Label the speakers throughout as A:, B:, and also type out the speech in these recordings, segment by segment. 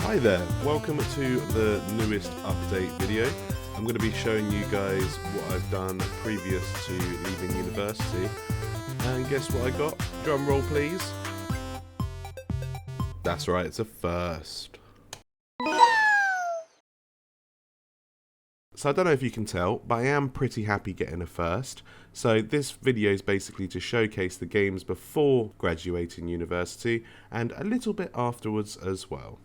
A: Hi there, welcome to the newest update video. I'm going to be showing you guys what I've done previous to leaving university. And guess what I got? Drum roll please. That's right, it's a first. So I don't know if you can tell, but I am pretty happy getting a first. So this video is basically to showcase the games before graduating university and a little bit afterwards as well.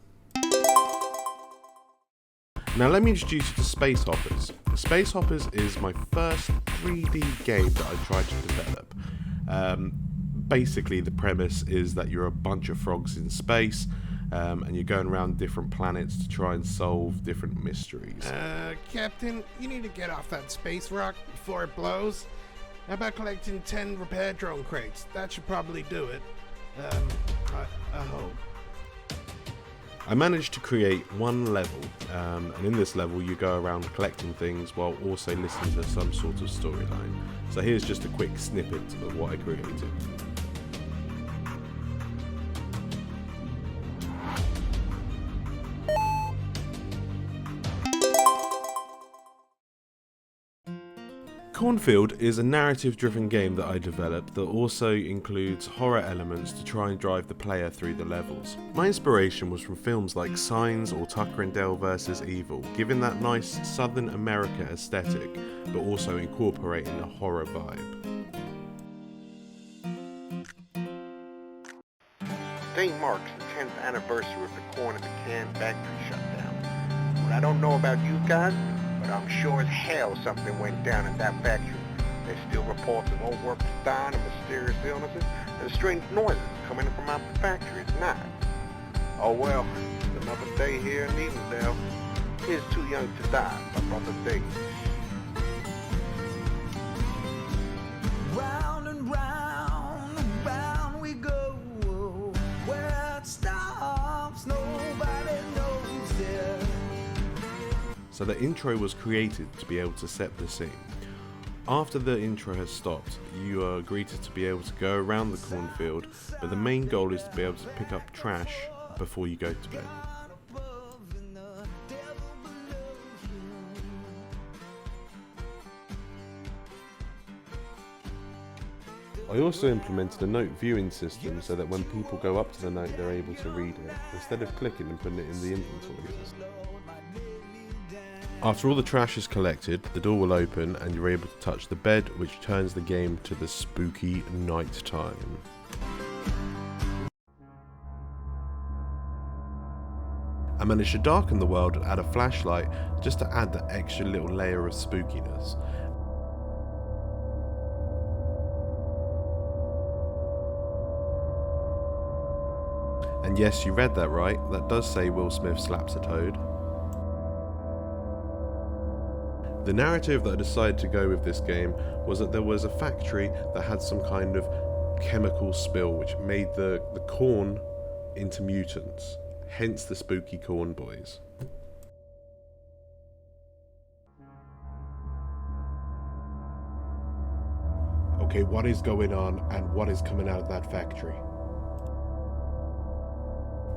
A: Now let me introduce you to Space Hoppers. Space Hoppers is my first 3D game that I tried to develop. Basically the premise is that you're a bunch of frogs in space and you're going around different planets to try and solve different mysteries.
B: Captain, you need to get off that space rock before it blows. How about collecting 10 repair drone crates? That should probably do it. I hope.
A: I managed to create one level, and in this level you go around collecting things while also listening to some sort of storyline. So here's just a quick snippet of what I created. Cornfield is a narrative-driven game that I developed that also includes horror elements to try and drive the player through the levels. My inspiration was from films like Signs or Tucker and Dale vs. Evil, giving that nice Southern America aesthetic, but also incorporating a horror vibe.
C: Today marks the 10th anniversary of the corn and the can factory shutdown. Well, I don't know about you guys, but I'm sure as hell something went down in that factory. There's still reports of old workers dying of mysterious illnesses and strange noises coming from out the factory at night. Oh well, it's another day here in Evendale. Here's Too Young to Die by Brother Dave.
D: Round and round we go. Where it stops, nobody knows it.
A: So the intro was created to be able to set the scene. After the intro has stopped, you are greeted to be able to go around the cornfield, but the main goal is to be able to pick up trash before you go to bed. I also implemented a note viewing system so that when people go up to the note they're able to read it, instead of clicking and putting it in the inventory system. After all the trash is collected, the door will open and you're able to touch the bed, which turns the game to the spooky night time. I managed to darken the world and add a flashlight just to add that extra little layer of spookiness. And yes, you read that right, that does say Will Smith slaps a toad. The narrative that I decided to go with this game was that there was a factory that had some kind of chemical spill which made the corn into mutants, hence the spooky corn boys. Okay, what is going on and what is coming out of that factory?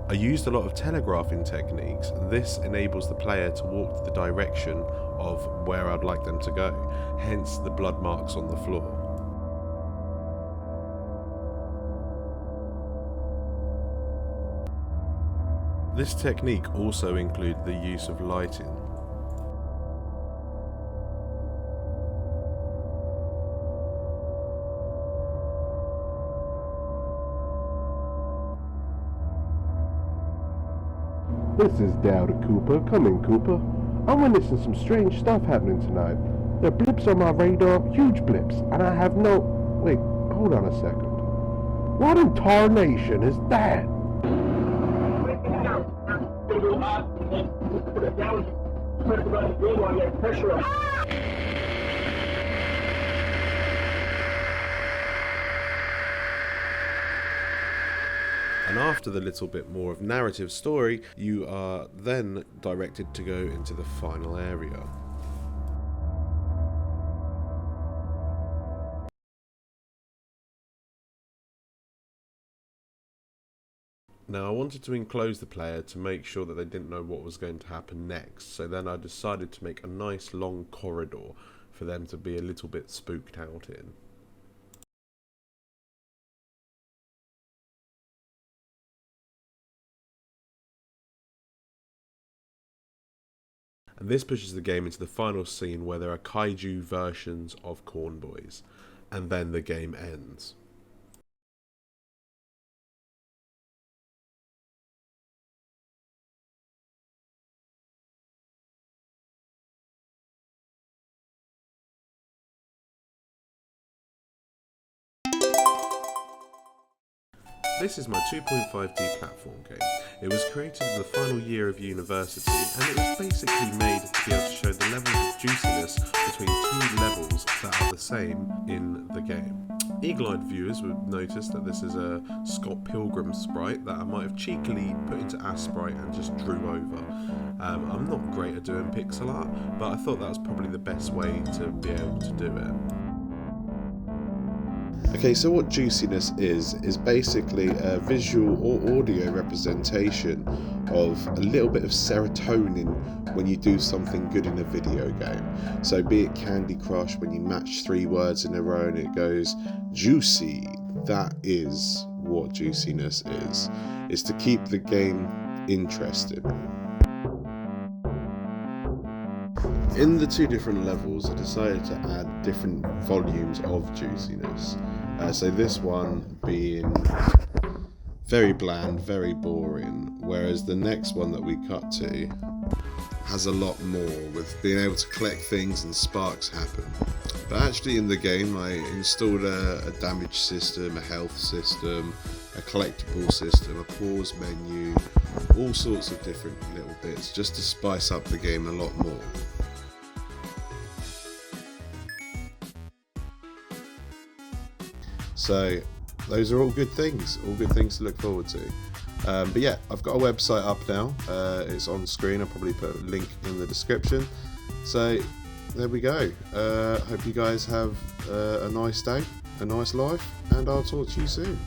A: I used a lot of telegraphing techniques. This enables the player to walk to the direction of where I'd like them to go, hence the blood marks on the floor. This technique also included the use of lighting.
E: This is Dowdy Cooper. Come in, Cooper. I'm witnessing some strange stuff happening tonight. There are blips on my radar, huge blips, and I have no... Wait, hold on a second. What in tarnation is that?
A: And after the little bit more of narrative story, you are then directed to go into the final area. Now I wanted to enclose the player to make sure that they didn't know what was going to happen next, so then I decided to make a nice long corridor for them to be a little bit spooked out in. And this pushes the game into the final scene where there are kaiju versions of Corn Boys, and then the game ends. This is my 2.5D platform game. It was created in the final year of university, and it was basically made to be able to show the levels of juiciness between two levels that are the same in the game. Eagle-eyed viewers would notice that this is a Scott Pilgrim sprite that I might have cheekily put into Asprite and just drew over. I'm not great at doing pixel art, but I thought that was probably the best way to be able to do it.
E: Okay, so what juiciness is basically a visual or audio representation of a little bit of serotonin when you do something good in a video game. So be it Candy Crush, when you match 3 words in a row and it goes juicy, that is what juiciness is. It's to keep the game interesting. In the 2 different levels, I decided to add different volumes of juiciness. So this one being very bland, very boring, whereas the next one that we cut to has a lot more, with being able to collect things and sparks happen. But actually in the game I installed a damage system, a health system, a collectible system, a pause menu, all sorts of different little bits just to spice up the game a lot more. So those are all good things to look forward to. But yeah, I've got a website up now. It's on screen. I'll probably put a link in the description. So there we go. Hope you guys have a nice day, a nice life, and I'll talk to you soon.